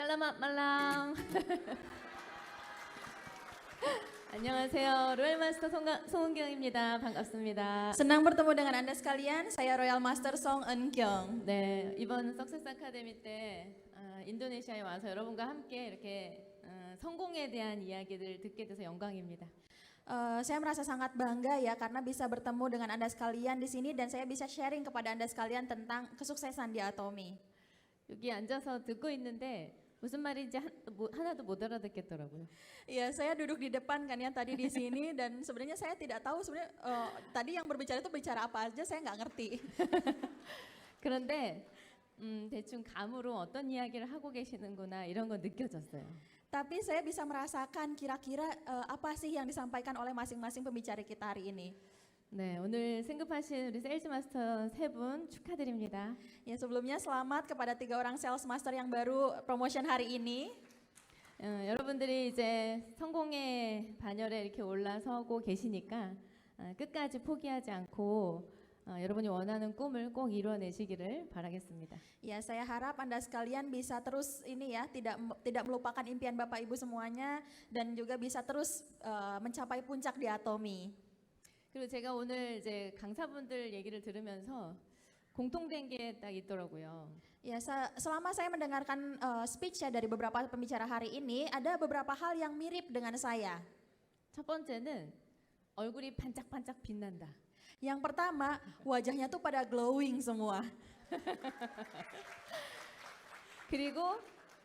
Selamat malam. 안녕하세요. 로얄마스터 송은경입니다. 반갑습니다. Senang bertemu dengan Anda sekalian. Saya Royal Master Song Eun-kyung. 네, 이번 석세스 아카데미 때 인도네시아에 와서 여러분과 함께 이렇게 성공에 대한 이야기를 듣게 돼서 영광입니다. Saya merasa sangat bangga ya karena bisa bertemu dengan Anda sekalian di sini dan saya bisa sharing kepada Anda sekalian tentang kesuksesan di Atomy. 여기 앉아서 듣고 있는데 무슨 말인지 하나도 못 알아듣겠더라고요. Ya, saya duduk di depan kan ya tadi di sini dan sebenarnya saya tidak tahu sebenarnya tadi yang berbicara itu bicara apa aja saya nggak ngerti. 그런데 대충 감으로 어떤 이야기를 하고 계시는구나 이런 거 느껴졌어요. Tapi saya bisa merasakan kira-kira apa sih yang disampaikan oleh masing-masing pembicara kita hari ini. 네, 오늘 승급하신 우리 세일즈 마스터 세 분 축하드립니다. Ya, sebelumnya selamat kepada 3 orang sales master yang baru promotion hari ini. 여러분들이 이제 성공의 반열에 이렇게 올라서고 계시니까 끝까지 포기하지 않고 여러분이 원하는 꿈을 꼭 이루어내시기를 바라겠습니다. Ya, saya harap Anda sekalian bisa terus ini ya, tidak melupakan impian Bapak Ibu semuanya dan juga bisa terus mencapai puncak di Atomy. 그리고 제가 오늘 이제 강사분들 얘기를 들으면서 공통된 게 딱 있더라고요. Ya, selama saya mendengarkan speech ya dari beberapa pembicara hari ini, ada beberapa hal yang mirip dengan saya. 첫 번째는 얼굴이 반짝반짝 빛난다. Yang pertama, wajahnya tuh pada glowing semua. 그리고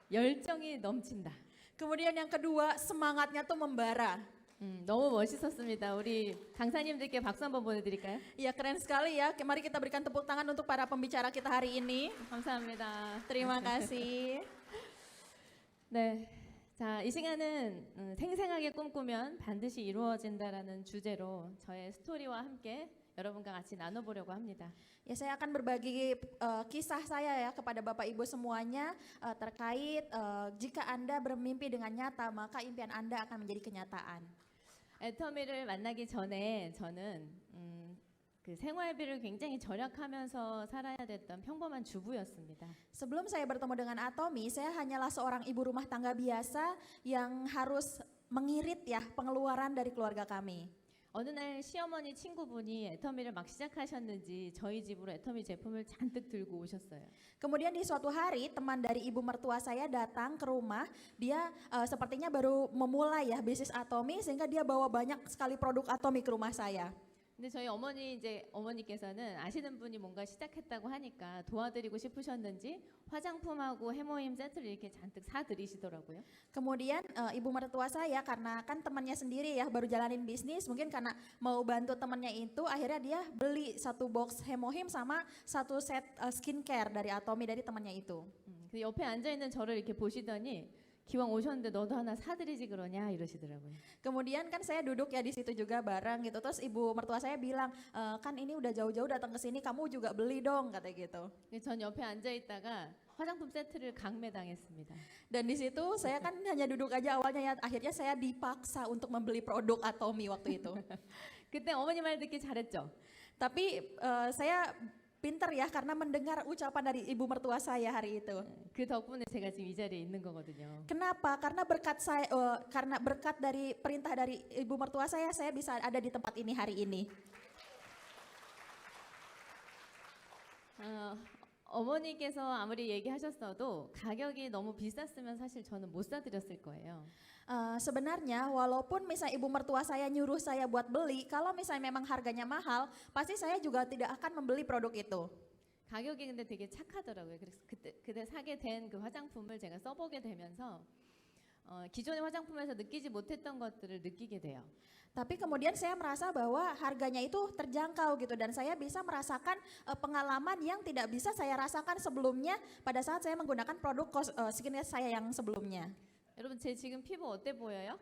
열정이 넘친다. Kemudian yang kedua, semangatnya tuh membara. 너무 멋있었습니다. 우리 강사님들께 박수 한번 보내드릴까요? Ya, keren sekali ya. Mari kita berikan tepuk tangan untuk para pembicara kita hari ini. 감사합니다. Terima kasih. 네, 자, 이 시간은 생생하게 꿈꾸면 반드시 이루어진다라는 주제로 저의 스토리와 함께 여러분과 같이 나눠보려고 합니다. Ya, saya akan berbagi kisah saya ya kepada Bapak Ibu semuanya terkait jika Anda bermimpi dengan nyata, maka impian Anda akan menjadi kenyataan. 애터미를 만나기 전에 저는 그 생활비를 굉장히 절약하면서 살아야 됐던 평범한 주부였습니다. Sebelum saya bertemu dengan Atomy, saya hanyalah seorang ibu rumah tangga biasa yang harus mengirit ya pengeluaran dari keluarga kami. 어느 날 시어머니 친구분이 애터미를 막 시작하셨는지 저희 집으로 애터미 제품을 잔뜩 들고 오셨어요. Kemudian di suatu hari teman dari ibu mertua saya datang ke rumah. Dia sepertinya baru memulai ya bisnis Atomy sehingga dia bawa banyak sekali produk Atomy ke rumah saya. 근데 저희 어머니께서는 아시는 분이 뭔가 시작했다고 하니까 도와드리고 싶으셨는지 화장품하고 해모임 세트를 이렇게 잔뜩 사드리시더라고요. Kemudian ibu mertua saya karena kan temannya sendiri ya baru jalanin bisnis, mungkin karena mau bantu temannya itu akhirnya dia beli 1 box hemohim sama 1 set skincare dari Atomy dari temannya itu. 그 옆에 앉아 있는 저를 이렇게 보시더니 기왕 오셨는데 너도 하나 사드리지 그러냐 이러시더라고요. Kemudian kan saya duduk ya di situ juga bareng gitu. Terus ibu mertua saya bilang, kan ini udah jauh-jauh datang ke sini, kamu juga beli dong katanya gitu. 전 옆에 앉아 있다가 화장품 세트를 강매당했습니다. Dan di situ saya kan hanya duduk aja awalnya ya. Akhirnya saya dipaksa untuk membeli produk Atomy waktu itu. 그때 어머니 말 듣기 잘했죠. Tapi saya pinter ya karena mendengar ucapan dari ibu mertua saya hari itu. 그 덕분에 제가 지금 이 자리에 있는 거거든요. Kenapa? Karena berkat dari perintah dari ibu mertua saya bisa ada di tempat ini hari ini. 어머니께서 아무리 얘기하셨어도 가격이 너무 비쌌으면 사실 저는 못 사드렸을 거예요. Sebenarnya walaupun misalnya ibu mertua saya nyuruh saya buat beli, kalau misalnya memang harganya mahal, pasti saya juga tidak akan membeli produk itu. 가격이 근데 되게 착하더라고요. 그래서 그때 사게 된 그 화장품을 제가 써보게 되면서 기존의 화장품에서 느끼지 못했던 것들을 느끼게 돼요. Tapi kemudian saya merasa bahwa harganya itu terjangkau gitu dan saya bisa merasakan pengalaman yang tidak bisa saya rasakan sebelumnya pada saat saya menggunakan produk skincare saya yang sebelumnya. 여러분 제 지금 피부 어때 보여요?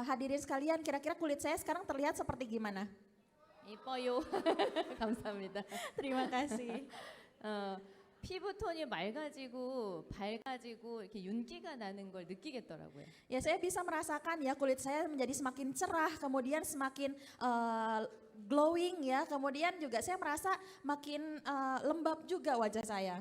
Hadirin sekalian, kira-kira kulit saya sekarang terlihat seperti gimana? 이뻐요. 감사합니다. Terima kasih. 피부톤이 맑아지고 밝아지고 이렇게 윤기가 나는 걸 느끼겠더라고요. Ya, saya bisa merasakan ya kulit saya menjadi semakin cerah, kemudian semakin glowing ya, kemudian juga saya merasa makin lembab juga wajah saya.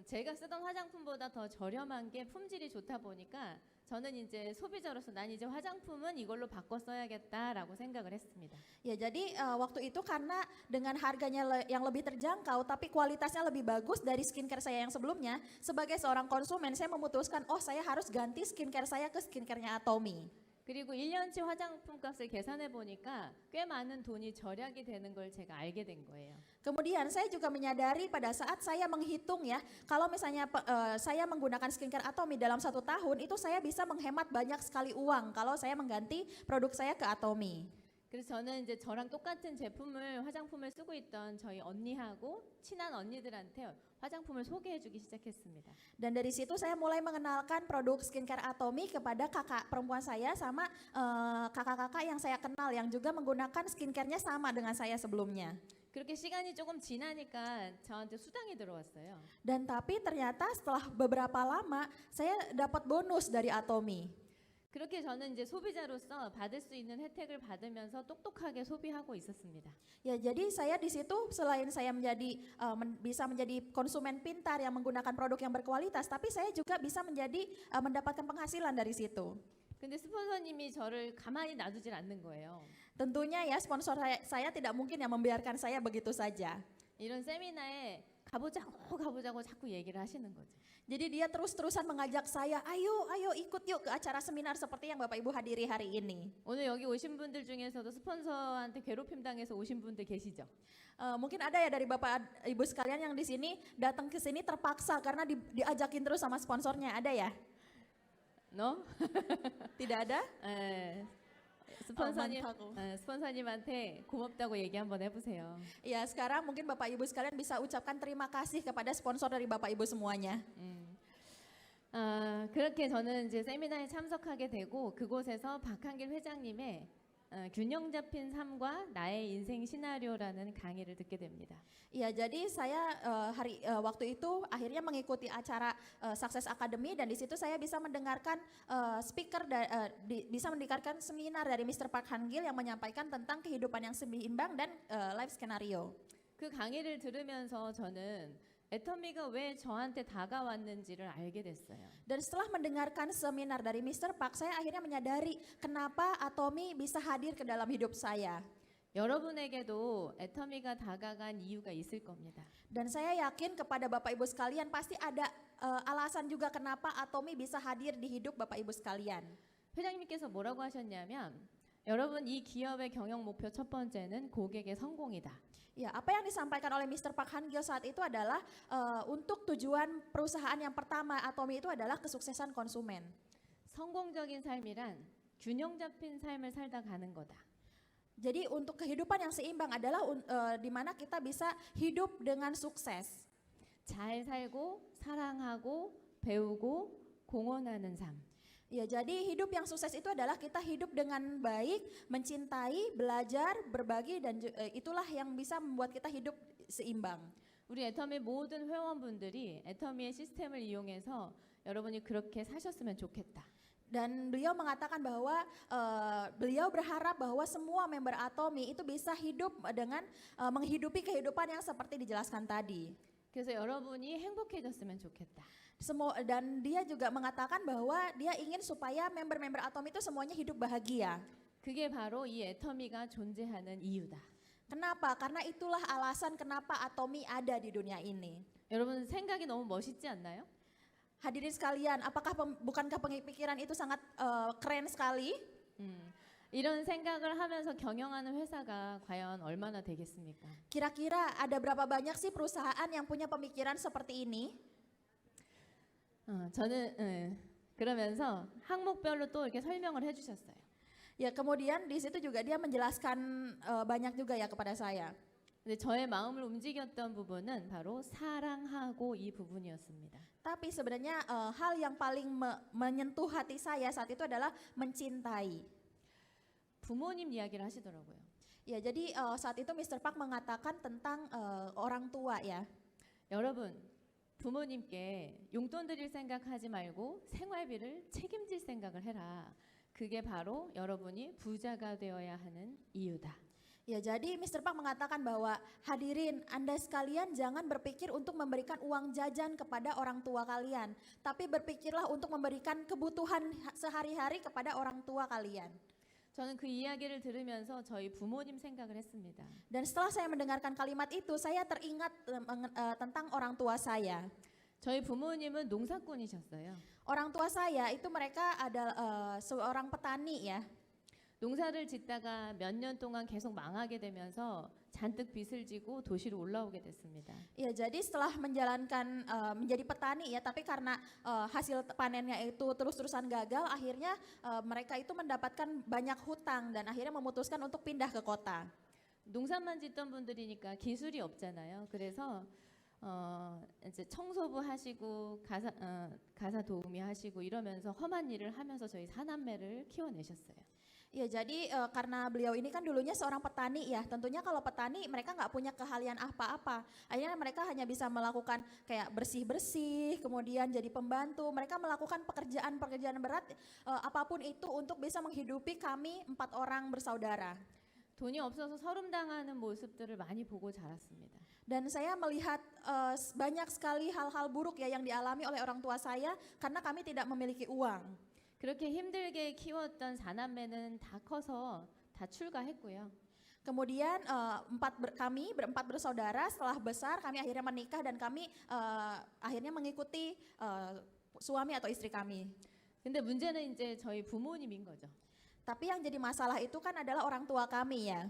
제가 쓰던 화장품보다 더 저렴한 게 품질이 좋다 보니까 저는 이제 소비자로서 난 이제 화장품은 이걸로 바꿔 써야겠다라고 생각을 했습니다. Ya, jadi waktu itu karena dengan harganya yang lebih terjangkau tapi kualitasnya lebih bagus dari skincare saya yang sebelumnya, sebagai seorang konsumen saya memutuskan, oh saya harus ganti skincare saya ke skincare-nya Atomy. 그리고 1년치 화장품 값을 계산해 보니까 꽤 많은 돈이 절약이 되는 걸 제가 알게 된 거예요. Kemudian saya juga menyadari pada saat saya menghitung ya, kalau misalnya saya menggunakan skincare Atomy dalam 1 tahun, itu saya bisa menghemat banyak sekali uang kalau saya mengganti produk saya ke Atomy. 그래서 저는 이제 저랑 똑같은 화장품을 쓰고 있던 저희 언니하고 친한 언니들한테 화장품을 소개해주기 시작했습니다. Dan dari situ saya mulai mengenalkan produk skincare Atomy kepada kakak perempuan saya sama kakak-kakak yang saya kenal yang juga menggunakan skincare-nya sama dengan saya sebelumnya. 그렇게 시간이 조금 지나니까 저한테 수당이 들어왔어요. Dan tapi ternyata setelah beberapa lama saya dapat bonus dari Atomy. 그렇게 저는 이제 소비자로서 받을 수 있는 혜택을 받으면서 똑똑하게 소비하고 있었습니다. Ya, jadi saya di situ selain saya menjadi bisa menjadi konsumen pintar yang menggunakan produk yang berkualitas, tapi saya juga bisa menjadi mendapatkan penghasilan dari situ. 근데 스폰서님이 저를 가만히 놔두질 않는 거예요. Tentunya ya sponsor saya tidak mungkin yang membiarkan saya begitu saja. 이런 세미나에 가보자고 자꾸 얘기를 하시는 거죠. Jadi dia terus-terusan mengajak saya, ayo ikut yuk ke acara seminar seperti yang Bapak Ibu hadiri hari ini. 오늘 여기 오신 분들 중에서도 스폰서한테 괴롭힘 당해서 오신 분들 계시죠? Mungkin ada ya dari Bapak Ibu sekalian yang di sini datang ke sini terpaksa karena diajakin terus sama sponsornya, ada ya? No? Tidak ada? 많다고. 스폰서님한테 고맙다고 얘기 한번 해보세요. Ya, sekarang mungkin Bapak Ibu sekalian bisa ucapkan terima kasih kepada sponsor dari Bapak Ibu semuanya. 그렇게 저는 이제 세미나에 참석하게 되고 그곳에서 박한길 회장님의 균형 잡힌 삶과 나의 인생 시나리오라는 강의를 듣게 됩니다. Iya, jadi saya waktu itu akhirnya mengikuti acara Success Academy dan di situ saya bisa mendengarkan bisa mendengarkan seminar dari Mr. Park Han-gil yang menyampaikan tentang kehidupan yang seimbang dan life scenario. 그 강의를 들으면서 저는 애터미가 왜 저한테 다가왔는지를 알게 됐어요. Dan setelah mendengarkan seminar dari Mr. Park, saya akhirnya menyadari kenapa Atomy bisa hadir ke dalam hidup saya. 여러분에게도 애터미가 다가간 이유가 있을 겁니다. Dan saya yakin kepada Bapak Ibu sekalian pasti ada alasan juga kenapa Atomy bisa hadir di hidup Bapak Ibu sekalian. 회장님께서 뭐라고 하셨냐면 여러분 이 기업의 경영 목표 첫 번째는 고객의 성공이다. Ya, apa yang disampaikan oleh Mr. Park Han-gil saat itu adalah untuk tujuan perusahaan yang pertama Atomy itu adalah kesuksesan konsumen. 성공적인 삶이란 균형 잡힌 삶을 살다 가는 거다. Jadi untuk kehidupan yang seimbang adalah di mana kita bisa hidup dengan sukses. 잘 살고 사랑하고 배우고 공헌하는 삶. Ya, jadi hidup yang sukses itu adalah kita hidup dengan baik, mencintai, belajar, berbagi dan itulah yang bisa membuat kita hidup seimbang. 우리 애터미 모든 회원분들이 애터미의 시스템을 이용해서 여러분이 그렇게 사셨으면 좋겠다. Dan beliau mengatakan bahwa beliau berharap bahwa semua member Atomy itu bisa hidup dengan menghidupi kehidupan yang seperti dijelaskan tadi. 그래서 여러분이 행복해졌으면 좋겠다. Dan dia juga mengatakan bahwa dia ingin supaya member-member Atomy itu semuanya hidup bahagia. 그게 바로 이 애터미가 존재하는 이유다. Kenapa? Karena itulah alasan kenapa Atomy ada di dunia ini. 여러분 생각이 너무 멋있지 않나요? Hadirin sekalian, bukankah pemikiran itu sangat keren sekali? 이런 생각을 하면서 경영하는 회사가 과연 얼마나 되겠습니까? Kira-kira ada berapa banyak sih perusahaan yang punya pemikiran seperti ini? 저는 그러면서 항목별로 또 이렇게 설명을 해주셨어요. Ya, kemudian di situ juga dia menjelaskan banyak juga ya kepada saya. 근데 저의 마음을 움직였던 부분은 바로 사랑하고 이 부분이었습니다. Tapi sebenarnya hal yang paling menyentuh hati saya saat itu adalah mencintai. 부모님 이야기를 하시더라고요. Ya, jadi saat itu Mr. Park mengatakan tentang orang tua ya. 여러분, 부모님께 용돈 드릴 생각하지 말고 생활비를 책임질 생각을 해라. 그게 바로 여러분이 부자가 되어야 하는 이유다. Ya, jadi Mr. Park mengatakan bahwa hadirin, Anda sekalian jangan berpikir untuk memberikan uang jajan kepada orang tua kalian, tapi berpikirlah untuk memberikan kebutuhan sehari-hari kepada orang tua kalian. 저는 그 이야기를 들으면서 저희 부모님 생각을 했습니다. Dan setelah saya mendengarkan kalimat itu, saya teringat tentang orang tua saya. 저희 부모님은 농사꾼이셨어요. Orang tua saya itu mereka adalah seorang petani ya. 농사를 짓다가 몇 년 동안 계속 망하게 되면서 잔뜩 빚을 지고 도시로 올라오게 됐습니다. Ya, jadi setelah menjalankan menjadi petani ya, tapi karena hasil panennya itu terus-terusan gagal, akhirnya mereka itu mendapatkan banyak hutang dan akhirnya memutuskan untuk pindah ke kota. 농사만 짓던 분들이니까 기술이 없잖아요. 그래서 이제 청소부 하시고 가사 도우미 하시고 이러면서 험한 일을 하면서 저희 사남매를 키워내셨어요. Ya, jadi karena beliau ini kan dulunya seorang petani ya, tentunya kalau petani mereka nggak punya keahlian apa-apa. Akhirnya mereka hanya bisa melakukan kayak bersih-bersih, kemudian jadi pembantu. Mereka melakukan pekerjaan-pekerjaan berat apapun itu untuk bisa menghidupi kami 4 orang bersaudara. 돈이 없어서 서름당하는 모습들을 많이 보고 자랐습니다. Dan saya melihat banyak sekali hal-hal buruk ya yang dialami oleh orang tua saya karena kami tidak memiliki uang. 그렇게 힘들게 키웠던 사남매는 다 커서 다 출가했고요. Kemudian kami berempat bersaudara setelah besar kami akhirnya menikah dan kami akhirnya mengikuti suami atau istri kami. 근데 문제는 이제 저희 부모님인 거죠. Tapi yang jadi masalah itu kan adalah orang tua kami ya.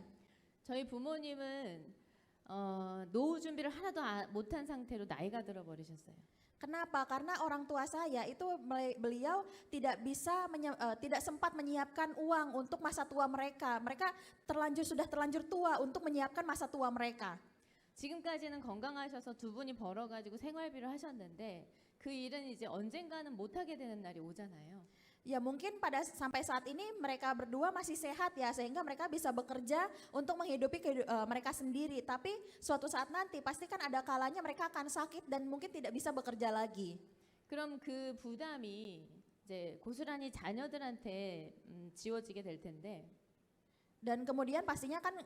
저희 부모님은 노후 준비를 하나도 못한 상태로 나이가 들어 버리셨어요. Kenapa? Karena orang tua saya itu beliau tidak bisa tidak sempat menyiapkan uang untuk masa tua mereka. Mereka sudah terlanjur tua untuk menyiapkan masa tua mereka. 지금까지는 건강하셔서 두 분이 벌어가지고 생활비를 하셨는데 그 일은 이제 언젠가는 못하게 되는 날이 오잖아요. Ya mungkin sampai saat ini mereka berdua masih sehat ya sehingga mereka bisa bekerja untuk menghidupi mereka sendiri. Tapi suatu saat nanti pasti kan ada kalanya mereka akan sakit dan mungkin tidak bisa bekerja lagi. 그럼 그 부담이 이제 고스란히 자녀들한테 지워지게 될 텐데. Dan kemudian pastinya kan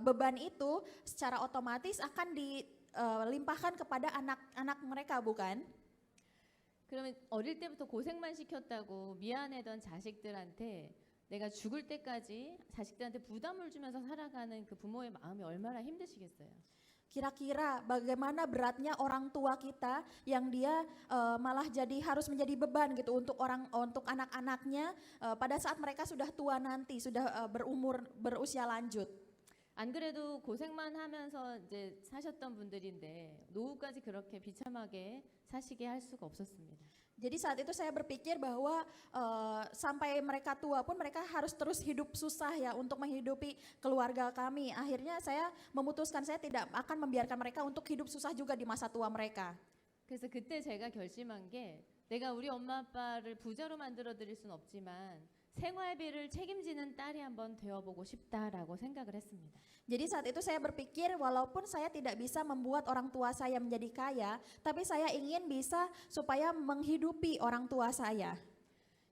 beban itu secara otomatis akan dilimpahkan kepada anak-anak mereka bukan? 그러면 어릴 때부터 고생만 시켰다고 미안해던 자식들한테 내가 죽을 때까지 자식들한테 부담을 주면서 살아가는 그 부모의 마음이 얼마나 힘드시겠어요. Kira-kira bagaimana beratnya orang tua kita yang dia malah jadi harus menjadi beban gitu untuk anak-anaknya pada saat mereka sudah tua nanti, sudah berusia lanjut. 안 그래도 고생만 하면서 이제 사셨던 분들인데 노후까지 그렇게 비참하게 사시게 할 수가 없었습니다. Jadi saat itu saya berpikir bahwa sampai mereka tua pun mereka harus terus hidup susah ya untuk menghidupi keluarga kami. Akhirnya saya memutuskan saya tidak akan membiarkan mereka untuk hidup susah juga di masa tua mereka. 그래서 그때 제가 결심한 게 내가 우리 엄마 아빠를 부자로 만들어 드릴 순 없지만 생활비를 책임지는 딸이 한번 되어보고 싶다라고 생각을 했습니다. Jadi saat itu saya berpikir walaupun saya tidak bisa membuat orang tua saya menjadi kaya, tapi saya ingin bisa supaya menghidupi orang tua saya.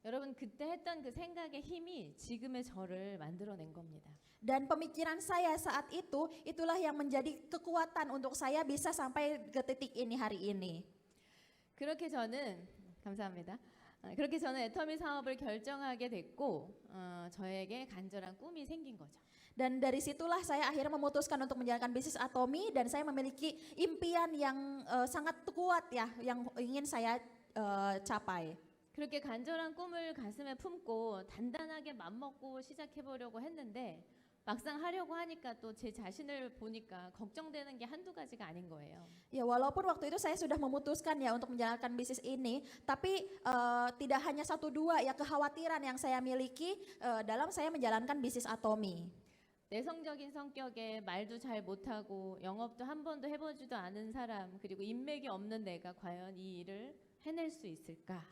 여러분 그때 했던 그 생각의 힘이 지금의 저를 만들어낸 겁니다. Dan pemikiran saya saat itu, itulah yang menjadi kekuatan untuk saya bisa sampai ke titik ini hari ini. 그렇게 저는 감사합니다. 그렇게 저는 애터미 사업을 결정하게 됐고 저에게 간절한 꿈이 생긴 거죠. Dan dari situlah saya akhirnya memutuskan untuk menjalankan bisnis Atomy dan saya memiliki impian yang sangat kuat ya yang ingin saya capai. 그렇게 간절한 꿈을 가슴에 품고 단단하게 맘먹고 시작해보려고 했는데 막상 하려고 하니까 또 제 자신을 보니까 걱정되는 게 한두 가지가 아닌 거예요. Ya walaupun waktu itu saya sudah memutuskan ya untuk menjalankan bisnis ini, tapi tidak hanya satu dua ya kekhawatiran yang saya miliki dalam saya menjalankan bisnis Atomy. 내성적인 성격에 말도 잘 못하고 영업도 한 번도 해보지도 않은 사람 그리고 인맥이 없는 내가 과연 이 일을 해낼 수 있을까?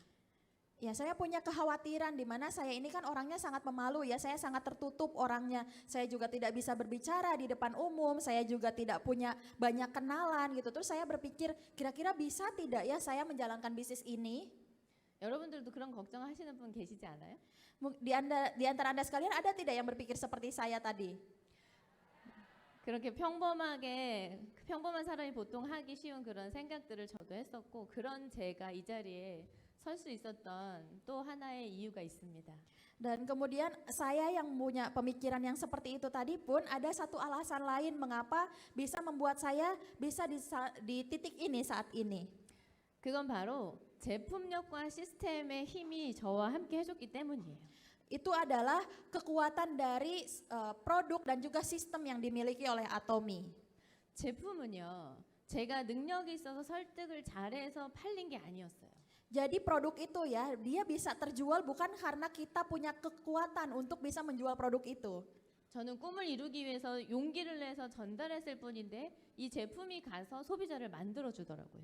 Ya saya punya kekhawatiran di mana saya ini kan orangnya sangat pemalu ya, saya sangat tertutup orangnya. Saya juga tidak bisa berbicara di depan umum, saya juga tidak punya banyak kenalan gitu. Terus saya berpikir kira-kira bisa tidak ya saya menjalankan bisnis ini? 여러분들도 그런 걱정하시는 분 계시지 않아요? Di antara Anda sekalian ada tidak yang berpikir seperti saya tadi? 그렇게 평범한 사람이 보통 하기 쉬운 그런 생각들을 저도 했었고 그런 제가 이 자리에 설 수 있었던 또 하나의 이유가 있습니다. Dan kemudian saya yang punya pemikiran yang seperti itu tadi pun ada satu alasan lain mengapa bisa membuat saya bisa di titik ini saat ini. 그건 바로 제품력과 시스템의 힘이 저와 함께 해줬기 때문이에요. Itu adalah kekuatan dari produk dan juga sistem yang dimiliki oleh Atomy. 제품은요, 제가 능력이 있어서 설득을 잘해서 팔린 게 아니었어요. Jadi produk itu ya, dia bisa terjual bukan karena kita punya kekuatan untuk bisa menjual produk itu. 저는 꿈을 이루기 위해서 용기를 내서 전달했을 뿐인데 이 제품이 가서 소비자를 만들어 주더라고요.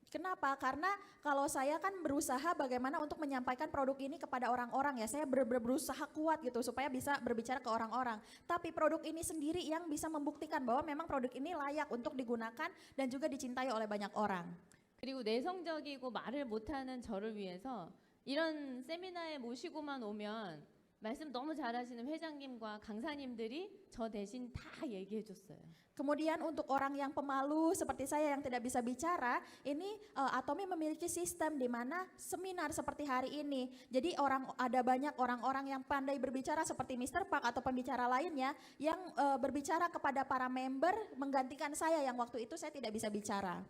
Kenapa? Karena kalau saya kan berusaha bagaimana untuk menyampaikan produk ini kepada orang-orang ya. Saya berusaha kuat gitu supaya bisa berbicara ke orang-orang. Tapi produk ini sendiri yang bisa membuktikan bahwa memang produk ini layak untuk digunakan dan juga dicintai oleh banyak orang. 그리고 내성적이고 말을 못하는 저를 위해서 이런 세미나에 모시고만 오면 말씀 너무 잘하시는 회장님과 강사님들이 저 대신 다 얘기해 줬어요. Kemudian untuk orang yang pemalu seperti saya yang tidak bisa bicara, ini Atomy memiliki sistem di mana seminar seperti hari ini. Jadi ada banyak orang-orang yang pandai berbicara seperti Mr. Park atau pembicara lainnya yang berbicara kepada para member menggantikan saya yang waktu itu saya tidak bisa bicara.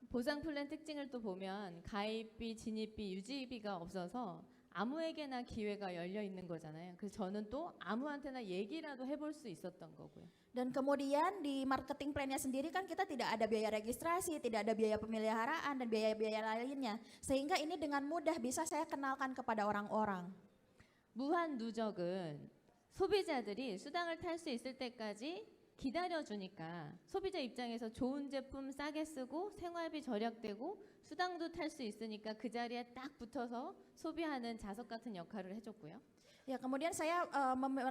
보상 플랜 특징을 또 보면 가입비, 진입비, 유지비가 없어서 아무에게나 기회가 열려 있는 거잖아요. 그래서 저는 또 아무한테나 얘기라도 해볼 수 있었던 거고요. Dan kemudian di marketing plan-nya sendiri kan kita tidak ada biaya registrasi, tidak ada biaya pemeliharaan dan biaya-biaya lainnya. Sehingga ini dengan mudah bisa saya kenalkan kepada orang-orang. 무한 누적은 소비자들이 수당을 탈 수 있을 때까지 기다려주니까 소비자 입장에서 좋은 제품 싸게 쓰고 생활비 절약되고 수당도 탈 수 있으니까 그 자리에 딱 붙어서 소비하는 자석 같은 역할을 해줬고요. Ya, kemudian saya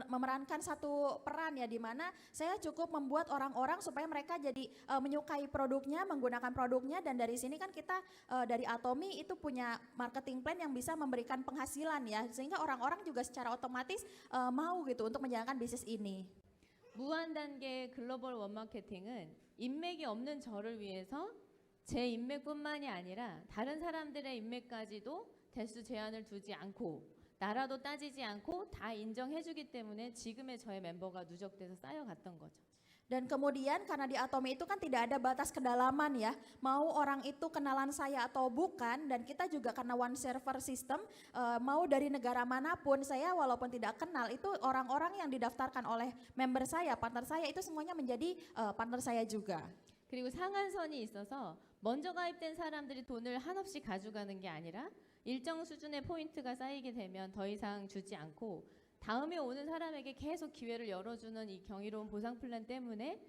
memerankan satu peran ya di mana saya cukup membuat orang-orang supaya mereka jadi menyukai produknya, menggunakan produknya dan dari sini kan kita dari Atomy itu punya marketing plan yang bisa memberikan penghasilan ya sehingga orang-orang juga secara otomatis mau gitu untuk menjalankan bisnis ini. 무한 단계 글로벌 원마케팅은 인맥이 없는 저를 위해서 제 인맥뿐만이 아니라 다른 사람들의 인맥까지도 대수 제한을 두지 않고 나라도 따지지 않고 다 인정해주기 때문에 지금의 저의 멤버가 누적돼서 쌓여갔던 거죠. Dan kemudian karena di Atomy itu kan tidak ada batas kedalaman ya, mau orang itu kenalan saya atau bukan dan kita juga karena one server system, mau dari negara manapun saya walaupun tidak kenal itu orang-orang yang didaftarkan oleh member saya, partner saya itu semuanya menjadi partner saya juga. 그리고 상한선이 있어서 먼저 가입된 사람들이 돈을 한없이 가져가는 게 아니라 일정 수준의 포인트가 쌓이게 되면 더 이상 주지 않고 다음에 오는 사람에게 계속 기회를 열어주는 이 경이로운 보상 플랜 때문에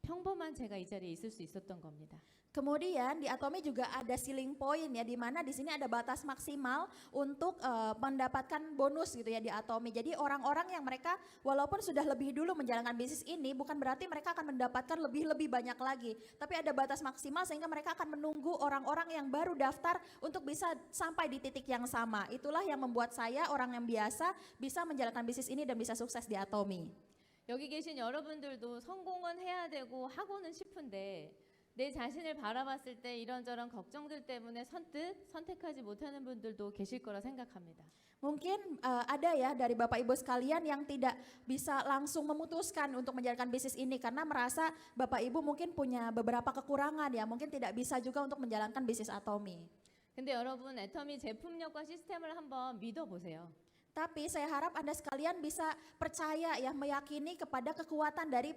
평범한 제가 이 자리에 있을 수 있었던 겁니다. Kemudian di Atomy juga ada ceiling point ya di mana di sini ada batas maksimal untuk mendapatkan bonus gitu ya di Atomy. Jadi orang-orang yang mereka walaupun sudah lebih dulu menjalankan bisnis ini bukan berarti mereka akan mendapatkan lebih banyak lagi. Tapi ada batas maksimal sehingga mereka akan menunggu orang-orang yang baru daftar untuk bisa sampai di titik yang sama. Itulah yang membuat saya orang yang biasa bisa menjalankan bisnis ini dan bisa sukses di Atomy. 여기 계신 여러분들도 성공은 해야 되고 하고는 싶은데 내 자신을 바라봤을 때 이런저런 걱정들 때문에 선택하지 못하는 분들도 계실 거라 생각합니다. Mungkin ada ya dari Bapak Ibu sekalian yang tidak bisa langsung memutuskan untuk menjalankan bisnis ini karena merasa Bapak Ibu mungkin punya beberapa kekurangan ya, mungkin tidak bisa juga untuk menjalankan bisnis Atomy. 근데 여러분 애터미 제품력과 시스템을 한번 믿어보세요. Tapi saya harap Anda sekalian bisa percaya ya, meyakini kepada kekuatan dari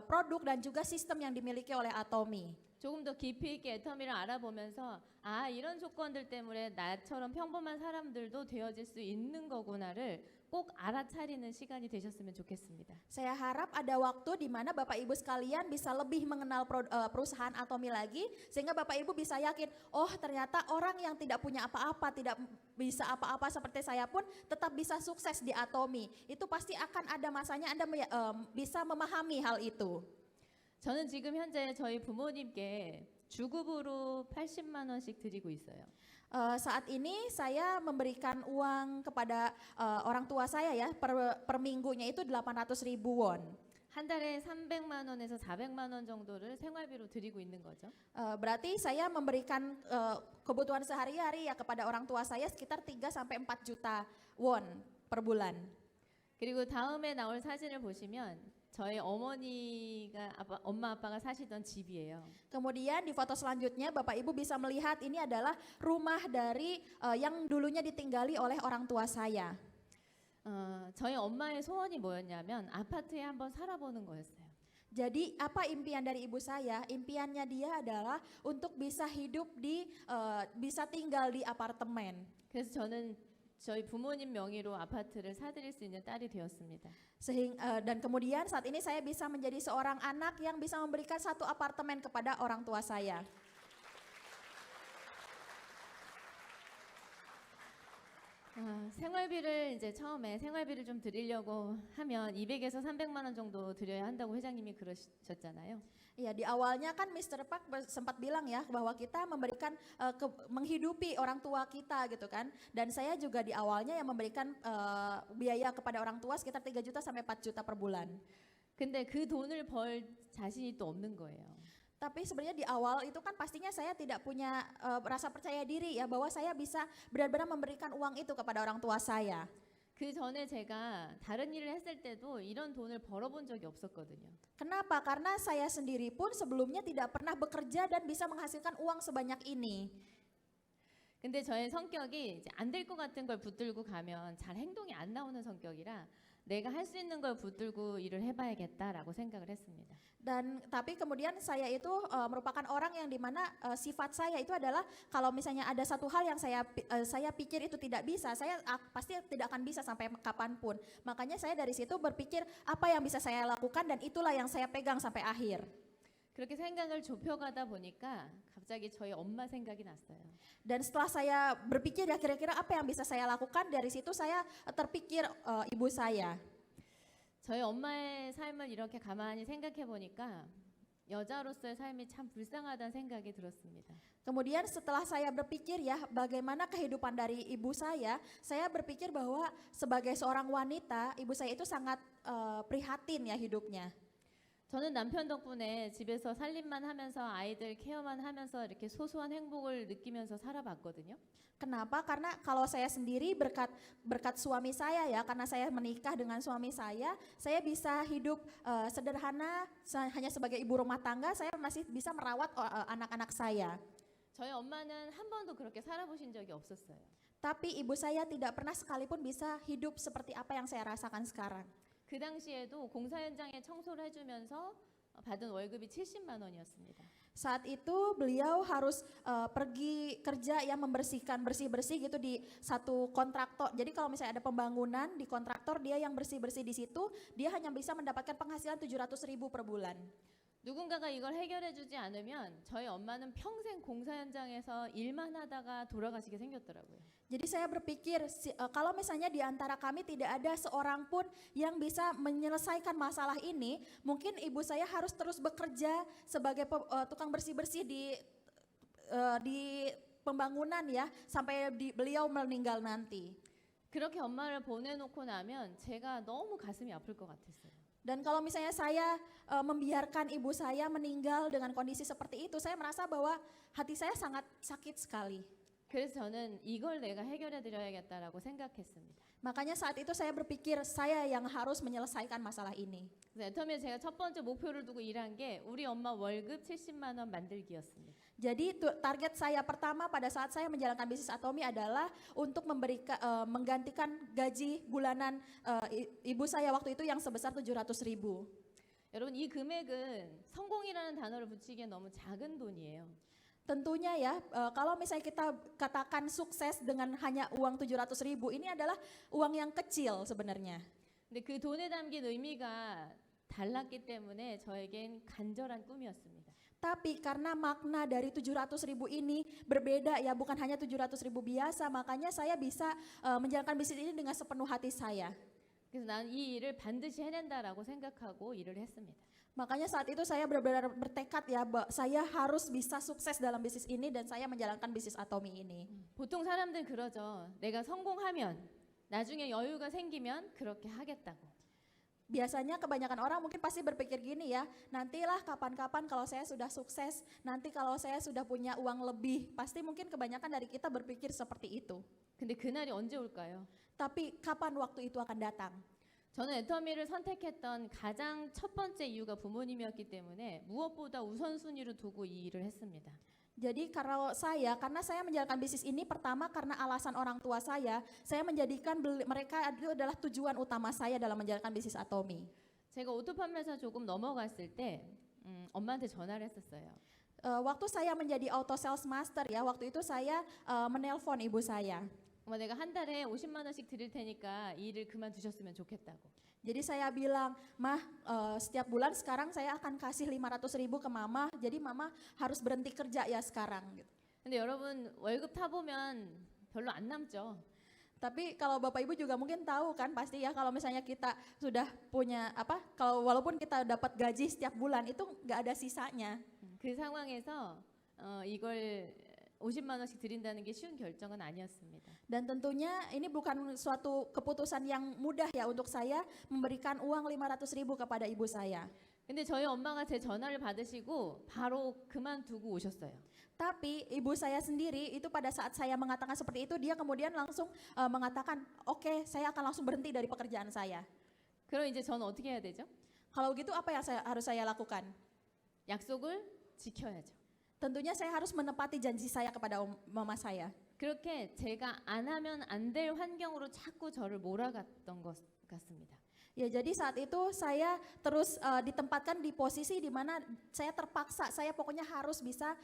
produk dan juga sistem yang dimiliki oleh Atomy. 조금 더 깊이 있게 애터미를 알아보면서 아 이런 조건들 때문에 나처럼 평범한 사람들도 되어질 수 있는 거구나를 꼭 알아차리는 시간이 되셨으면 좋겠습니다. Saya harap ada waktu di mana Bapak Ibu sekalian bisa lebih mengenal perusahaan Atomy lagi sehingga Bapak Ibu bisa yakin, oh ternyata orang yang tidak punya apa-apa, tidak bisa apa-apa seperti saya pun tetap bisa sukses di Atomy. Itu pasti akan ada masanya Anda bisa memahami hal itu. 저는 지금 현재 저희 부모님께 주급으로 80만 원씩 드리고 있어요. Saat ini saya memberikan uang kepada orang tua saya ya per minggunya itu 800.000 won. 한 달에 300만 원에서 400만 원 정도를 생활비로 드리고 있는 거죠. Berarti saya memberikan kebutuhan sehari-hari ya kepada orang tua saya sekitar 3 sampai 4 juta won per bulan. 그리고 다음에 나올 사진을 보시면 저희 어머니가 엄마 아빠가 사시던 집이에요. Kemudian di foto selanjutnya Bapak Ibu bisa melihat ini adalah rumah dari yang dulunya ditinggali oleh orang tua saya. 저희 엄마의 소원이 뭐였냐면 아파트에 한번 살아보는 거였어요. Jadi apa impian dari ibu saya? Impiannya dia adalah untuk bisa hidup bisa tinggal di apartemen. 그래서 저는 저희 부모님 명의로 아파트를 사드릴 수 있는 딸이 되었습니다. Dan kemudian saat ini saya bisa menjadi seorang anak yang bisa memberikan satu apartemen kepada orang tua saya. 생활비를 이제 처음에 생활비를 좀 드리려고 하면 200에서 300만 원 정도 드려야 한다고 회장님이 그러셨잖아요. Ya di awalnya kan Mr. Park sempat bilang ya bahwa kita memberikan menghidupi orang tua kita gitu kan. Dan saya juga di awalnya yang memberikan biaya kepada orang tua sekitar 3 juta sampai 4 juta per bulan. 근데 그 돈을 벌 자신이 또 없는 거예요. Tapi sebenarnya di awal itu kan pastinya saya tidak punya rasa percaya diri ya bahwa saya bisa benar-benar memberikan uang itu kepada orang tua saya. 그 전에 제가 다른 일을 했을 때도 이런 돈을 벌어본 적이 없었거든요. Kenapa? Karena saya sendiri pun sebelumnya tidak pernah bekerja dan bisa menghasilkan uang sebanyak ini. 근데 저의 성격이 안 될 것 같은 걸 붙들고 가면 잘 행동이 안 나오는 성격이라 내가 할 수 있는 걸 붙들고 일을 해봐야겠다라고 생각을 했습니다. Tapi kemudian saya itu merupakan orang yang dimana sifat saya itu adalah kalau misalnya ada satu hal yang saya pikir itu tidak bisa, saya pasti tidak akan bisa sampai kapanpun. Makanya saya dari situ berpikir apa yang bisa saya lakukan dan itulah yang saya pegang sampai akhir. 그렇게 생각을 좁혀가다 보니까 갑자기 저희 엄마 생각이 났어요. Dan setelah saya berpikir ya kira-kira apa yang bisa saya lakukan, dari situ saya terpikir ibu saya. 저희 엄마의 삶을 이렇게 가만히 생각해 보니까 여자로서의 삶이 참 불쌍하다는 생각이 들었습니다. Kemudian setelah saya berpikir ya bagaimana kehidupan dari ibu saya berpikir bahwa sebagai seorang wanita, ibu saya itu sangat prihatin ya hidupnya. 저는 남편 덕분에 집에서 살림만 하면서 아이들 케어만 하면서 이렇게 소소한 행복을 느끼면서 살아봤거든요. Kenapa? Karena kalau saya sendiri berkat suami saya ya, karena saya menikah dengan suami saya bisa hidup sederhana hanya sebagai ibu rumah tangga, saya masih bisa merawat anak-anak saya. 저희 엄마는 한 번도 그렇게 살아보신 적이 없었어요. Tapi ibu saya tidak pernah sekalipun bisa hidup seperti apa yang saya rasakan sekarang. 그 당시에도 공사 현장에 청소를 해주면서 받은 월급이 70만 원이었습니다. Saat itu beliau harus pergi kerja yang membersihkan bersih-bersih gitu di satu kontraktor. Jadi kalau misalnya ada pembangunan di kontraktor, dia yang bersih-bersih di situ, dia hanya bisa mendapatkan penghasilan 700.000 per bulan. 누군가가 이걸 해결해주지 않으면 저희 엄마는 평생 공사 현장에서 일만 하다가 돌아가시게 생겼더라고요. Jadi saya berpikir kalau misalnya di antara kami tidak ada seorang pun yang bisa menyelesaikan masalah ini, mungkin ibu saya harus terus bekerja sebagai tukang bersih-bersih di pembangunan ya sampai beliau meninggal nanti. 그렇게 엄마를 보내놓고 나면 제가 너무 가슴이 아플 것 같았어요. Dan kalau misalnya saya membiarkan ibu saya meninggal dengan kondisi seperti itu, saya merasa bahwa hati saya sangat sakit sekali. 그래서 저는 이걸 내가 해결해 드려야겠다라고 생각했습니다. Makanya saat itu saya berpikir saya yang harus menyelesaikan masalah ini. 그래서 애터미에 제가 첫 번째 목표를 두고 일한 게 우리 엄마 월급 70만 원 만들기였습니다. Jadi target saya pertama pada saat saya menjalankan bisnis Atomi adalah untuk menggantikan gaji bulanan ibu saya waktu itu yang sebesar 700.000. 여러분 이 금액은 성공이라는 단어를 붙이기엔 너무 작은 돈이에요. Tentunya ya, kalau misalnya kita katakan sukses dengan hanya uang 700.000, ini adalah uang yang kecil sebenarnya. 근데 그 돈에 담긴 의미가 달랐기 때문에 저에겐 간절한 꿈이었습니다. Tapi karena makna dari 700.000 ini berbeda ya, bukan hanya 700.000 biasa, makanya saya bisa menjalankan bisnis ini dengan sepenuh hati saya. 그래서 난 이 일을 반드시 해낸다라고 생각하고 일을 했습니다. Makanya saat itu saya benar-benar bertekad ya, saya harus bisa sukses dalam bisnis ini dan saya menjalankan bisnis Atomi ini. 보통 사람들 그러죠. 내가 성공하면 나중에 여유가 생기면 그렇게 하겠다고. Biasanya kebanyakan orang mungkin pasti berpikir gini ya, nantilah kapan-kapan kalau saya sudah sukses, nanti kalau saya sudah punya uang lebih, pasti mungkin kebanyakan dari kita berpikir seperti itu. 근데 그날이 언제 올까요? Tapi kapan waktu itu akan datang? 저는 애터미를 선택했던 가장 첫 번째 이유가 부모님이었기 때문에 무엇보다 우선순위로 두고 이 일을 했습니다. Jadi karena saya menjalankan bisnis ini pertama karena alasan orang tua saya menjadikan mereka itu adalah tujuan utama saya dalam menjalankan bisnis Atomi. 제가 오토 판매사 조금 넘어갔을 때 엄마한테 전화를 했었어요. Waktu saya menjadi auto sales master ya, waktu itu saya menelpon ibu saya. 엄마 내가 한 달에 50만 원씩 드릴 테니까 이 일을 그만두셨으면 좋겠다고. Jadi saya bilang, Mah setiap bulan sekarang saya akan kasih 500.000 ke Mama, jadi Mama harus berhenti kerja ya sekarang. Gitu. 근데 여러분 월급 타보면 별로 안 남죠. Tapi kalau Bapak Ibu juga mungkin tahu kan pasti ya kalau misalnya kita sudah punya kalau walaupun kita dapat gaji setiap bulan itu nggak ada sisanya. 그 상황에서 이걸 50만 원씩 드린다는 게 쉬운 결정은 아니었습니다. Dan tentunya ini bukan suatu keputusan yang mudah ya untuk saya memberikan uang 500.000 kepada ibu saya. 근데 저희 엄마가 제 전화를 받으시고 바로 그만두고 오셨어요. Tapi ibu saya sendiri itu pada saat saya mengatakan seperti itu dia kemudian langsung mengatakan, "Oke, saya akan langsung berhenti dari pekerjaan saya." 그럼 이제 저는 어떻게 해야 되죠? Kalau gitu apa yang harus saya lakukan? 약속을 지켜야죠. Tentunya saya harus menepati janji saya kepada mama saya. 그렇게 제가 안 하면 안 될 환경으로 자꾸 저를 몰아갔던 것 같습니다. Ya jadi saat itu saya terus ditempatkan di posisi di mana saya terpaksa, saya pokoknya harus bisa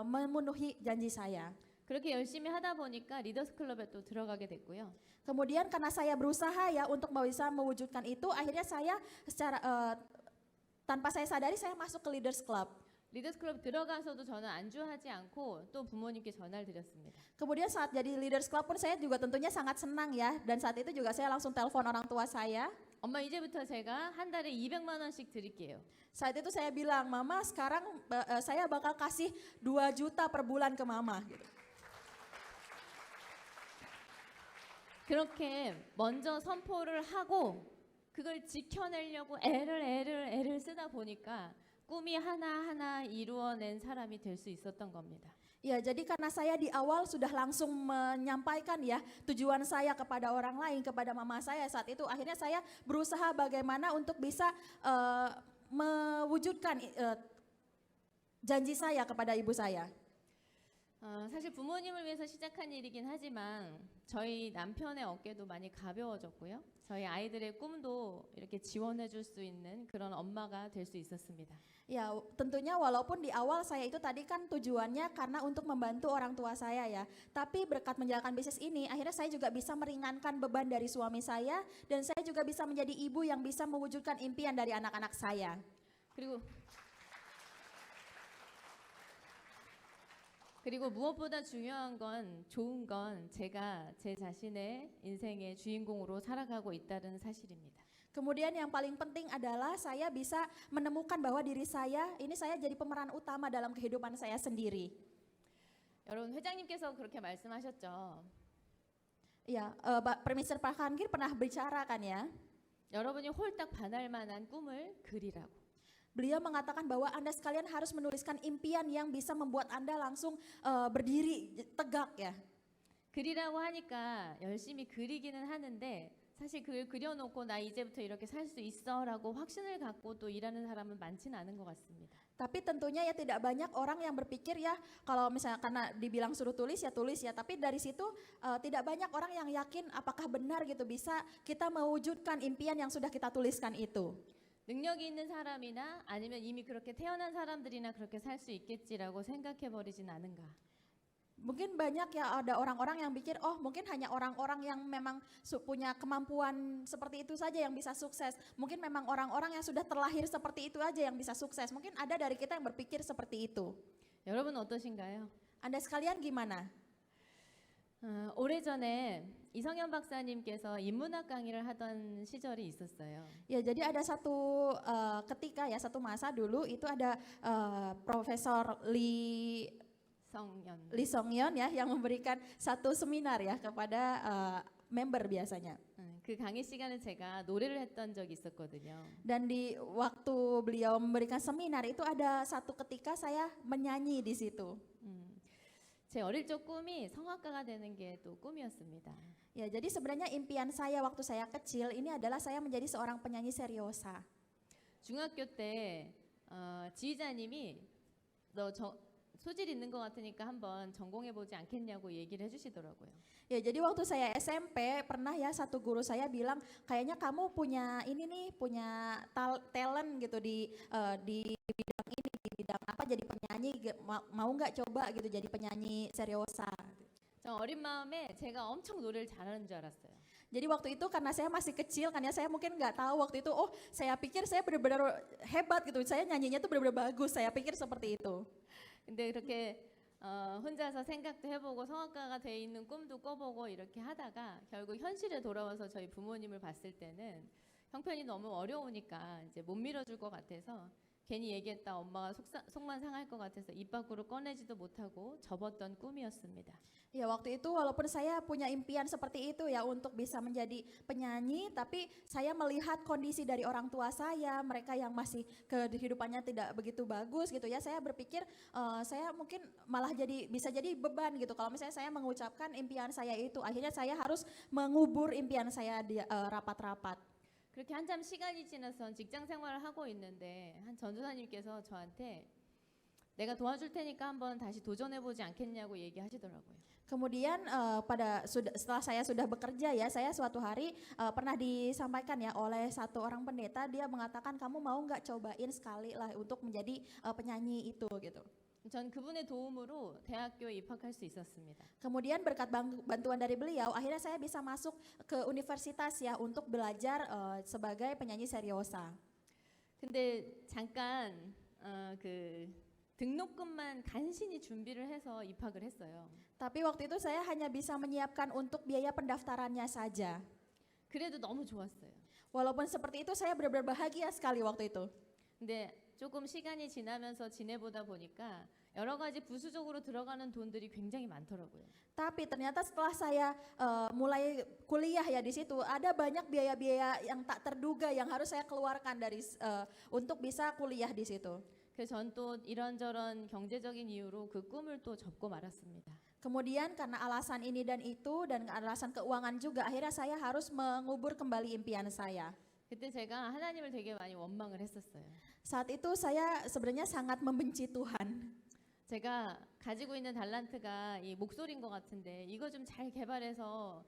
memenuhi janji saya. 그렇게 열심히 하다 보니까 리더스 클럽에 또 들어가게 됐고요. Kemudian karena saya berusaha ya untuk bisa mewujudkan itu, akhirnya saya secara tanpa saya sadari saya masuk ke Leaders Club. 리더스 클럽 들어가서도 저는 안주하지 않고 또 부모님께 전화를 드렸습니다. Kemudian saat jadi Leaders Club pun saya juga tentunya sangat senang ya, dan saat itu juga saya langsung telepon orang tua saya. 엄마 이제부터 제가 한 달에 200만 원씩 드릴게요. Saat itu saya bilang, Mama sekarang saya bakal kasih 2 juta per bulan ke Mama. 그렇게 먼저 선포를 하고 그걸 지켜내려고 애를 쓰다 보니까 꿈이 하나하나 이루어낸 사람이 될 수 있었던 겁니다. Ya, jadi karena saya di awal sudah langsung menyampaikan ya tujuan saya kepada orang lain, kepada mama saya saat itu, akhirnya saya berusaha bagaimana untuk bisa mewujudkan janji saya kepada ibu saya. 사실 부모님을 위해서 시작한 일이긴 하지만 저희 남편의 어깨도 많이 가벼워졌고요. 저희 아이들의 꿈도 이렇게 지원해 줄 수 있는 그런 엄마가 될 수 있었습니다. Ya, tentunya walaupun di awal saya itu tadi kan tujuannya karena untuk membantu orang tua saya ya. Tapi berkat menjalankan bisnis ini, akhirnya saya juga bisa meringankan beban dari suami saya dan saya juga bisa menjadi ibu yang bisa mewujudkan impian dari anak-anak saya. 그리고 무엇보다 중요한 건 좋은 건 제가 제 자신의 인생의 주인공으로 살아가고 있다는 사실입니다. Kemudian yang paling penting adalah saya bisa menemukan bahwa diri saya jadi pemeran utama dalam kehidupan saya sendiri. 여러분 회장님께서 그렇게 말씀하셨죠. Ya, Mr. Pak Hangir pernah bicara kan ya. 여러분이 홀딱 반할 만한 꿈을 그리라고. Beliau mengatakan bahwa Anda sekalian harus menuliskan impian yang bisa membuat Anda langsung berdiri tegak ya. 그리라고 하니까 열심히 그리기는 하는데 사실 그걸 그려놓고 나 이제부터 이렇게 살 수 있어라고 확신을 갖고 또 일하는 사람은 많지는 않은 것 같습니다. Tapi tentunya ya tidak banyak orang yang berpikir ya kalau misalnya karena dibilang suruh tulis ya, tapi dari situ tidak banyak orang yang yakin apakah benar gitu bisa kita mewujudkan impian yang sudah kita tuliskan itu. 능력이 있는 사람이나 아니면 이미 그렇게 태어난 사람들이나 그렇게 살 수 있겠지라고 생각해 버리진 않은가. Mungkin banyak ya ada orang-orang yang pikir mungkin hanya orang-orang yang memang punya kemampuan seperti itu saja yang bisa sukses. Mungkin memang orang-orang yang sudah terlahir seperti itu aja yang bisa sukses. Mungkin ada dari kita yang berpikir seperti itu. 여러분 어떠신가요? Anda sekalian gimana? 오래전에 이성현 박사님께서 인문학 강의를 하던 시절이 있었어요. Ya, jadi ada satu ketika ya satu masa dulu itu ada Profesor Lee Song-yeon ya yang memberikan satu seminar ya kepada member biasanya. 그 강의 시간에 제가 노래를 했던 적이 있었거든요. Dan di waktu beliau memberikan seminar itu ada satu ketika saya menyanyi di situ. 제 어릴 적 꿈이 성악가가 되는 게 또 꿈이었습니다. Ya, jadi sebenarnya impian saya waktu saya kecil ini adalah saya menjadi seorang penyanyi seriosa. 중학교 때 지휘자님이 너 소질 있는 것 같으니까 한번 전공해보지 않겠냐고 얘기를 해주시더라고요. Ya, jadi waktu saya SMP pernah ya satu guru saya bilang kayaknya kamu punya ini nih, punya talent gitu di bidang ini, di bidang apa, jadi penyanyi, mau nggak coba gitu jadi penyanyi seriosa. 저 어린 마음에 제가 엄청 노래를 잘하는 줄 알았어요. Jadi waktu itu karena saya masih kecil kan ya, saya mungkin nggak tahu waktu itu, oh saya pikir saya benar-benar hebat gitu, saya nyanyinya tuh benar-benar bagus, saya pikir seperti itu. 근데 그렇게 혼자서 생각도 해보고 성악가가 돼 있는 꿈도 꿔보고 이렇게 하다가 결국 현실에 돌아와서 저희 부모님을 봤을 때는 형편이 너무 어려우니까 이제 못 밀어줄 것 같아서 괜히 얘기했다 엄마가 속만 상할 것 같아서 입 밖으로 꺼내지도 못하고 접었던 꿈이었습니다. Ya, waktu itu walaupun saya punya impian seperti itu ya untuk bisa menjadi penyanyi, tapi saya melihat kondisi dari orang tua saya, mereka yang masih kehidupannya tidak begitu bagus gitu ya. Saya berpikir saya mungkin malah bisa jadi beban gitu kalau misalnya saya mengucapkan impian saya itu. Akhirnya saya harus mengubur impian saya di rapat-rapat. 그렇게 한참 시간이 지나서 직장 생활을 하고 있는데 한 전도사님께서 저한테 내가 도와줄 테니까 한번 다시 도전해보지 않겠냐고 얘기하시더라고요. Kemudian setelah saya sudah bekerja ya, saya suatu hari pernah disampaikan ya oleh satu orang pendeta, dia mengatakan kamu mau nggak cobain sekali lah untuk menjadi penyanyi itu gitu. 전 그분의 도움으로 대학교에 입학할 수 있었습니다. Kemudian berkat bantuan dari beliau, akhirnya saya bisa masuk ke universitas ya untuk belajar sebagai penyanyi seriosa. 근데 잠깐 그 등록금만 간신히 준비를 해서 입학을 했어요. Tapi waktu itu saya hanya bisa menyiapkan untuk biaya pendaftarannya saja. 그래도 너무 좋았어요. Walaupun seperti itu saya benar-benar bahagia sekali waktu itu. 근데 조금 시간이 지나면서 지내보다 보니까 여러 가지 부수적으로 들어가는 돈들이 굉장히 많더라고요. Tapi ternyata setelah saya mulai kuliah ya di situ ada banyak biaya-biaya yang tak terduga yang harus saya keluarkan untuk bisa kuliah di situ. 그래서 전 또 이런저런 경제적인 이유로 그 꿈을 또 접고 말았습니다. Kemudian karena alasan ini dan itu dan alasan keuangan juga akhirnya saya harus mengubur kembali impian saya. 그때 제가 하나님을 되게 많이 원망을 했었어요. Saat itu saya sebenarnya sangat membenci Tuhan. 제가 가지고 있는 달란트가 이 목소리인 것 같은데 이거 좀 잘 개발해서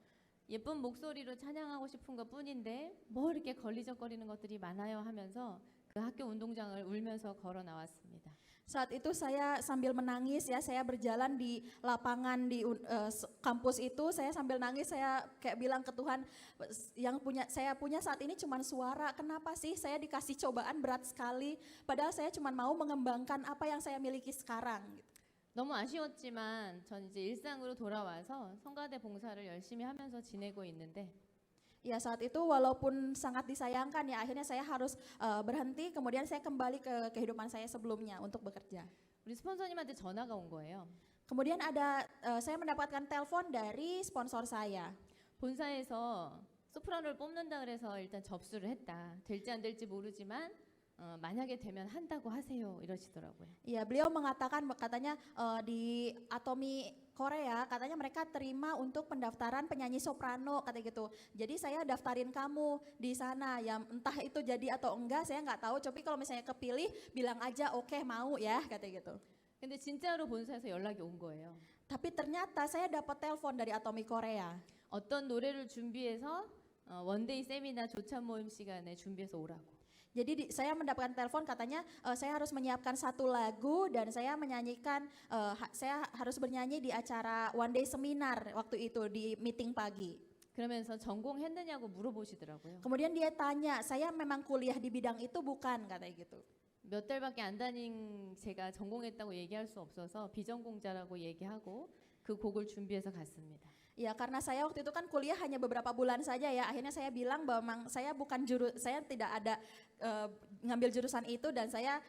예쁜 목소리로 찬양하고 싶은 것 뿐인데 뭐 이렇게 걸리적거리는 것들이 많아요 하면서 그 학교 운동장을 울면서 걸어 나왔습니다. Saat itu saya sambil menangis ya, saya berjalan di lapangan di kampus itu, saya sambil nangis, saya kayak bilang ke Tuhan, saya punya saat ini cuma suara, kenapa sih saya dikasih cobaan berat sekali, padahal saya cuma mau mengembangkan apa yang saya miliki sekarang. 너무 아쉬웠지만 전 이제 일상으로 돌아와서 성가대 봉사를 열심히 하면서 지내고 있는데 Ya, saat itu walaupun sangat disayangkan ya akhirnya saya harus berhenti, kemudian saya kembali ke kehidupan saya sebelumnya untuk bekerja. 우리 스폰서님한테 전화가 온 거예요. Kemudian saya mendapatkan telepon dari sponsor saya. 본사에서 소프라노를 뽑는다 그래서 일단 접수를 했다. 될지 안 될지 모르지만 만약에 되면 한다고 하세요. 이러시더라고요. Ya, beliau mengatakan katanya di Atomi Korea katanya mereka terima untuk pendaftaran penyanyi soprano kata gitu. Jadi saya daftarin kamu di sana ya, entah itu jadi atau enggak saya nggak tahu. Tapi kalau misalnya kepilih bilang aja oke, mau ya kata gitu. 근데 진짜로 본사에서 연락이 온 거예요. Tapi ternyata saya dapat telepon dari Atomi Korea. 어떤 노래를 준비해서 원데이 세미나 조찬 모임 시간에 준비해서 오라고. Jadi saya mendapatkan telepon katanya saya harus menyiapkan satu lagu dan saya menyanyikan, saya harus bernyanyi di acara one day seminar waktu itu di meeting pagi. 그러면서 전공했느냐고 물어보시더라고요. Kemudian dia tanya, saya memang kuliah di bidang itu bukan katanya gitu. 몇 달밖에 안 다닌 제가 전공했다고 얘기할 수 없어서 비전공자라고 얘기하고 그 곡을 준비해서 갔습니다. Ya karena saya waktu itu kan kuliah hanya beberapa bulan saja ya, akhirnya saya bilang bahwa memang saya saya tidak ada ngambil jurusan itu dan saya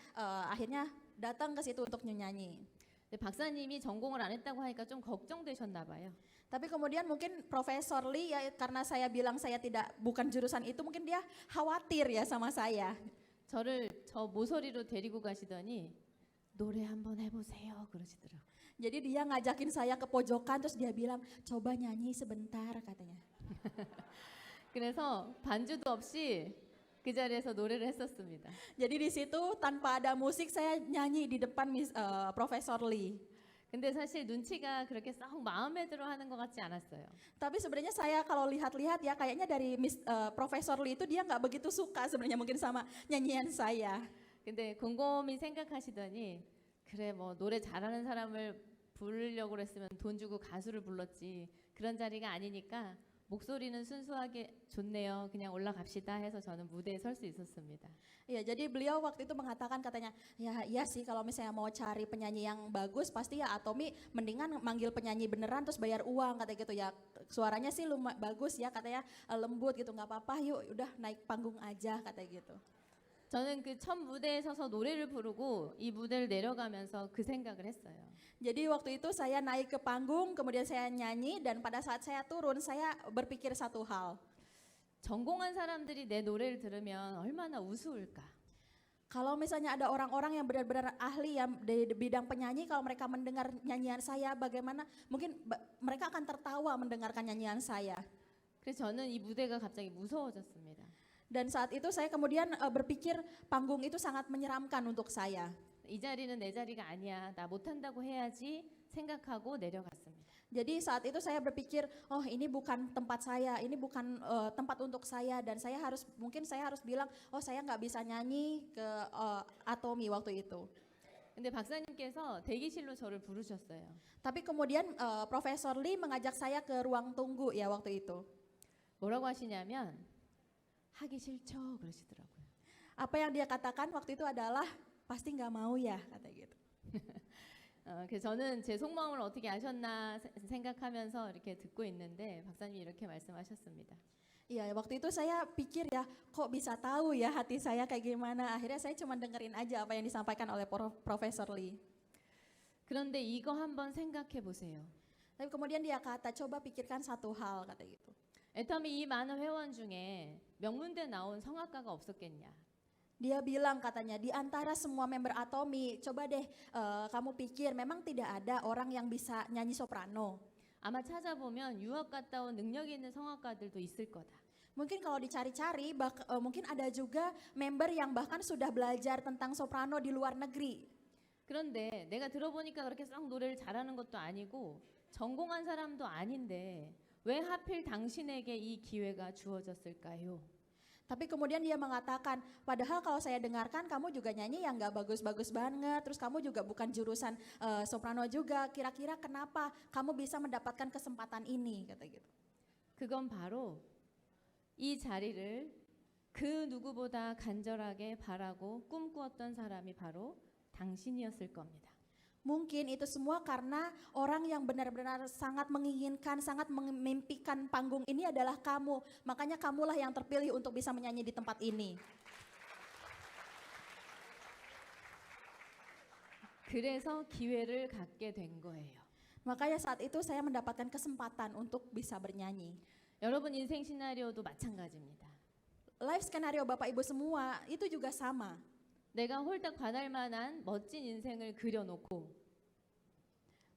akhirnya datang ke situ untuk nyanyi. 근데 박사님이 전공을 안 했다고 하니까 좀 걱정되셨나 봐요. Tapi kemudian mungkin Profesor Lee ya karena saya bilang saya bukan jurusan itu mungkin dia khawatir ya sama saya. 저를 저 모서리로 데리고 가시더니 노래 한번 해보세요 그러시더라고요. Jadi dia ngajakin saya ke pojokan terus dia bilang coba nyanyi sebentar katanya. 그래서 반주도 없이 그 자리에서 노래를 했었습니다. Jadi di situ tanpa ada musik saya nyanyi di depan Profesor Lee. 근데 사실 눈치가 그렇게 썩 마음에 들어 하는 것 같지 않았어요. Tapi sebenarnya saya kalau lihat-lihat ya kayaknya dari Profesor Lee itu dia nggak begitu suka sebenarnya mungkin sama nyanyian saya. 근데 곰곰이 생각하시더니 그래 뭐 노래 잘하는 사람을 부르려고 그랬으면 돈 주고 가수를 불렀지 그런 자리가 아니니까 목소리는 순수하게 좋네요. 그냥 올라갑시다 해서 저는 무대에 설 수 있었습니다. Ya, jadi beliau waktu itu mengatakan katanya, ya iya sih kalau misalnya mau cari penyanyi yang bagus pasti ya Atomi mendingan manggil penyanyi beneran terus bayar uang katanya gitu ya. Suaranya sih bagus ya katanya lembut gitu nggak apa-apa yuk udah naik panggung aja katanya gitu. 저는 그 첫 무대에 서서 노래를 부르고 이 무대를 내려가면서 그 생각을 했어요. Jadi waktu itu saya naik ke panggung kemudian saya nyanyi dan pada saat saya turun saya berpikir satu hal. 전공한 사람들이 내 노래를 들으면 얼마나 우스울까. Kalau misalnya ada orang-orang yang benar-benar ahli ya di bidang penyanyi, kalau mereka mendengar nyanyian saya, bagaimana mungkin mereka akan tertawa mendengarkan nyanyian saya. 그래서 저는 이 무대가 갑자기 무서워졌습니다. Dan saat itu saya kemudian berpikir panggung itu sangat menyeramkan untuk saya. 이 자리는 내 자리가 아니야. 나 못한다고 해야지 생각하고 내려갔습니다. Jadi saat itu saya berpikir, oh ini bukan tempat saya, ini bukan tempat untuk saya dan mungkin saya harus bilang, oh saya nggak bisa nyanyi ke Atomi waktu itu. 근데 박사님께서 대기실로 저를 부르셨어요. Tapi kemudian Profesor Lee mengajak saya ke ruang tunggu ya waktu itu. 뭐라고 하시냐면 하기 싫죠 그러시더라고요. Apa yang dia katakan waktu itu adalah pasti nggak mau ya kata gitu. 그래서 저는 제 속마음을 어떻게 아셨나 생각하면서 이렇게 듣고 있는데 박사님이 이렇게 말씀하셨습니다. Iya, waktu itu saya pikir ya, kok bisa tahu ya hati saya kayak gimana. Akhirnya saya cuma dengerin aja apa yang disampaikan oleh Profesor Lee. 그런데 이거 한번 생각해 보세요. Tapi kemudian dia kata, coba pikirkan satu hal kata gitu. 애터미 이 많은 회원 중에 명문대 나온 성악가가 없었겠냐? Dia bilang katanya di antara semua member Atomi, coba deh kamu pikir memang tidak ada orang yang bisa nyanyi soprano. 아마 찾아보면 유학 갔다 온 능력 있는 성악가들도 있을 거다. Mungkin kalau dicari-cari mungkin ada juga member yang bahkan sudah belajar tentang soprano di luar negeri. 그런데 내가 들어보니까 그렇게 썩 노래를 잘하는 것도 아니고 전공한 사람도 아닌데 왜 하필 당신에게 이 기회가 주어졌을까요? Tapi kemudian dia mengatakan, padahal kalau saya dengarkan kamu juga nyanyi yang gak bagus-bagus banget, terus kamu juga bukan jurusan soprano juga, kira-kira kenapa kamu bisa mendapatkan kesempatan ini, kata gitu. 그건 바로 이 자리를 그 누구보다 간절하게 바라고 꿈꾸었던 사람이 바로 당신이었을 겁니다. Mungkin itu semua karena orang yang benar-benar sangat menginginkan, sangat memimpikan panggung ini adalah kamu. Makanya kamulah yang terpilih untuk bisa menyanyi di tempat ini. 그래서 기회를 갖게 된 거예요. Makanya saat itu saya mendapatkan kesempatan untuk bisa bernyanyi. 여러분 인생 시나리오도 마찬가지입니다. Life skenario Bapak Ibu semua itu juga sama. 내가 홀딱 반할 만한 멋진 인생을 그려놓고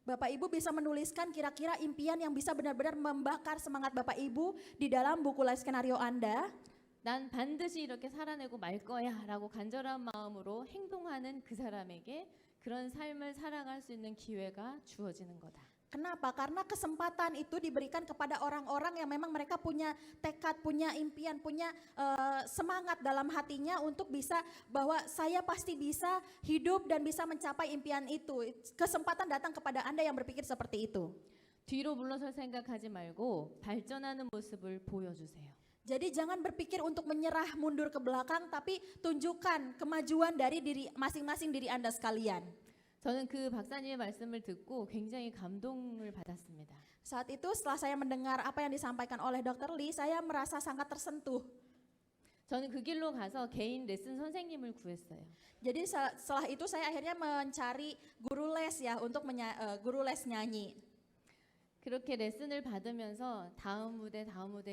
Bapak Ibu bisa menuliskan kira-kira impian yang bisa benar-benar membakar semangat Bapak Ibu di dalam buku life skenario Anda. 난 반드시 이렇게 살아내고 말 거야 라고 간절한 마음으로 행동하는 그 사람에게 그런 삶을 살아갈 수 있는 기회가 주어지는 거다. Kenapa? Karena kesempatan itu diberikan kepada orang-orang yang memang mereka punya tekad, punya impian, punya semangat dalam hatinya untuk bisa bahwa saya pasti bisa hidup dan bisa mencapai impian itu. Kesempatan datang kepada Anda yang berpikir seperti itu. 뒤로 물러설 생각하지 말고 발전하는 모습을 보여주세요. Jadi jangan berpikir untuk menyerah mundur ke belakang, tapi tunjukkan kemajuan dari masing-masing diri Anda sekalian. 저는 그 박사님의 말씀을 듣고 굉장히 감동을 받았습니다. Saat itu setelah saya mendengar apa yang disampaikan oleh Dr. Lee, saya merasa sangat tersentuh. 저는 그 길로 가서 개인 레슨 선생님을 구했어요. Jadi setelah itu saya akhirnya mencari guru les ya untuk guru les nyanyi. 그렇게 레슨을 받으면서 다음 무대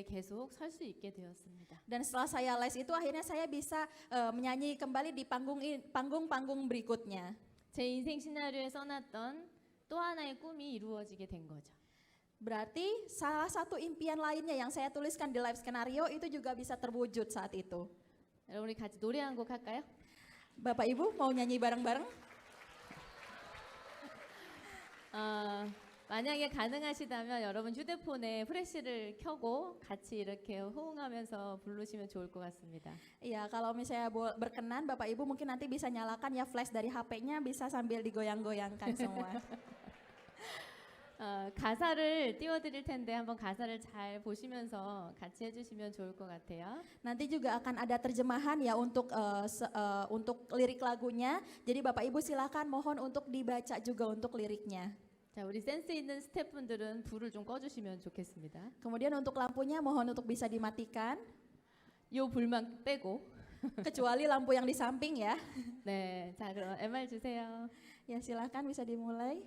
계속 설 수 있게 되었습니다. Dan setelah saya les itu akhirnya saya bisa menyanyi kembali di panggung-panggung berikutnya. 제 인생 시나리오에 써놨던 또 하나의 꿈이 이루어지게 된 거죠. Berarti salah satu impian lainnya yang saya tuliskan di live skenario itu juga bisa terwujud saat itu. 여러분 우리 같이 노래 한 곡 할까요? Bapak Ibu mau nyanyi bareng-bareng? 만약에 가능하시다면 여러분 휴대폰에 프레시를 켜고 같이 이렇게 호응하면서 부르시면 좋을 것 같습니다. Iya, kalau misalnya berkenan Bapak Ibu mungkin nanti bisa nyalakan ya flash dari HP-nya bisa sambil digoyang-goyangkan semua. 가사를 띄워드릴 텐데 한번 가사를 잘 보시면서 같이 해주시면 좋을 것 같아요. Nanti juga akan ada terjemahan ya untuk lirik lagunya. Jadi Bapak Ibu silakan mohon untuk dibaca juga untuk liriknya. 자, 우리 센스 있는 스태프분들은 불을 좀 꺼주시면 좋겠습니다. Kemudian untuk lampunya mohon untuk bisa dimatikan. 요 불만 빼고. Kecuali lampu yang di samping ya. 네, 자 그럼 MR 주세요. Ya silakan bisa dimulai.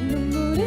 눈물이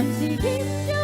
잠시 힘겨운